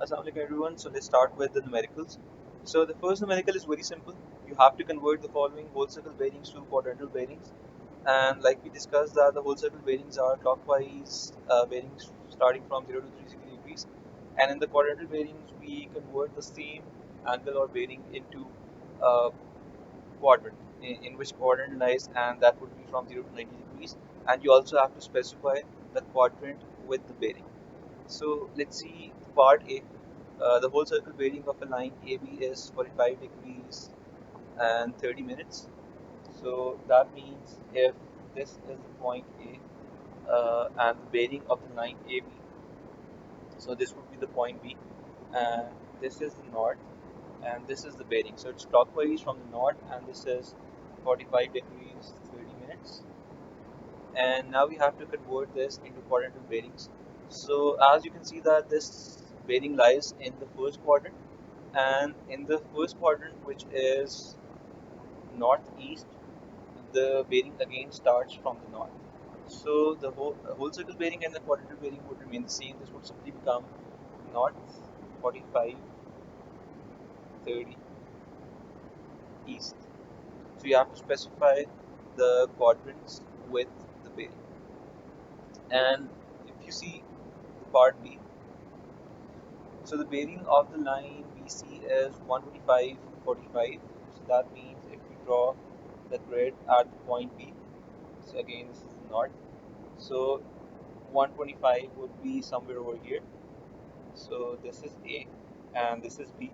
Assalamualaikum everyone. So let's start with the numericals. So the first numerical is very simple. You have to convert the following whole circle bearings to quadrantal bearings. And like we discussed that the whole circle bearings are clockwise bearings starting from 0 to 360 degrees. And in the quadrantal bearings, we convert the same angle or bearing into uh, quadrant, in which quadrant lies, and that would be from 0 to 90 degrees. And you also have to specify the quadrant with the bearing. So let's see part A. The whole circle bearing of a line AB is 45 degrees and 30 minutes. So that means if this is the point A and the bearing of the line AB, so this would be the point B, and this is the north, and this is the bearing. So it's clockwise from the north, and this is 45 degrees 30 minutes. And now we have to convert this into quadrantal bearings. So as you can see that this bearing lies in the first quadrant, and in the first quadrant, which is northeast, the bearing again starts from the north. So the whole circle bearing and the quadrantal bearing would remain the same. This would simply become north 45 30 east. So you have to specify the quadrants with the bearing. And if you see the part B, so the bearing of the line BC is 125 45. So that means if we draw the grid at the point B, so again this is the north. So 125 would be somewhere over here. So this is A and this is B.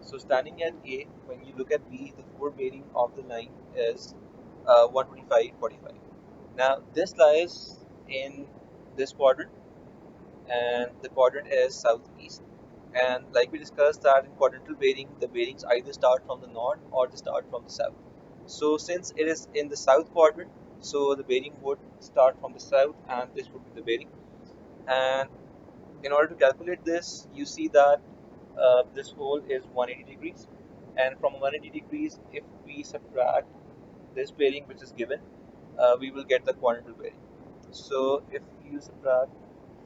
So standing at A, when you look at B, the forward bearing of the line is 125 45. Now this lies in this quadrant, and the quadrant is southeast. And like we discussed that in quadrantal bearing, the bearings either start from the north or they start from the south. So since it is in the south quadrant, so the bearing would start from the south, and this would be the bearing. And in order to calculate this, you see that this hole is 180 degrees, and from 180 degrees, if we subtract this bearing which is given, we will get the quadrantal bearing. So if you subtract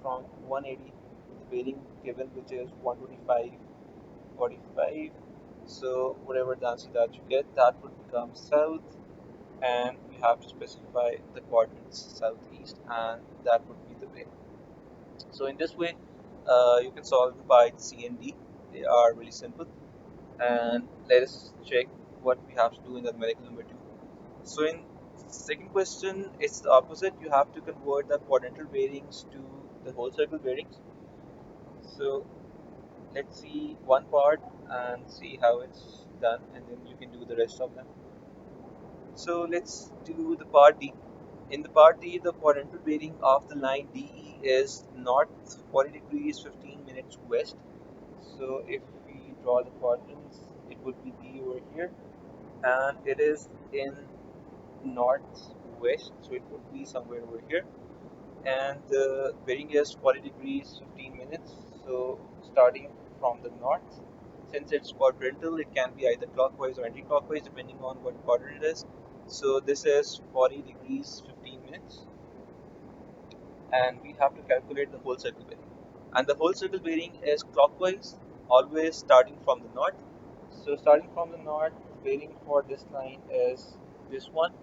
from 180 the bearing given, which is 125 45, so whatever the answer that you get, that would become south, and you have to specify the coordinates southeast, and that would be the bearing. So in this way, you can solve by C and D. They are really simple. And let us check what we have to do in the numerical number 2. So in second question, it's the opposite. You have to convert the quadrantal bearings to the whole circle bearings. So let's see one part and see how it's done, and then you can do the rest of them. So let's do the part D. In the part D, the quadrantal bearing of the line DE is north 40 degrees 15 minutes west. So if we draw the quadrants, it would be D over here, and it is in northwest, so it would be somewhere over here. And the bearing is 40 degrees 15 minutes. So starting from the north, since it's quadrantal, it can be either clockwise or anti-clockwise depending on what quadrant it is. So this is 40 degrees 15 minutes, and we have to calculate the whole circle bearing. And the whole circle bearing is clockwise, always starting from the north. So starting from the north, bearing for this line is this one.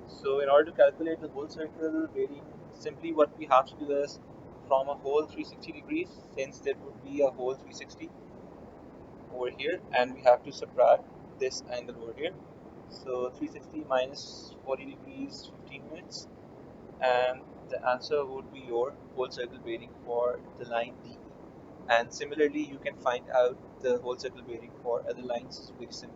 So in order to calculate the whole circle bearing, simply what we have to do is from a whole 360 degrees, since there would be a whole 360 over here, and we have to subtract this angle over here. So 360 minus 40 degrees 15 minutes, and the answer would be your whole circle bearing for the line D. And similarly, you can find out the whole circle bearing for other lines. It's very simple.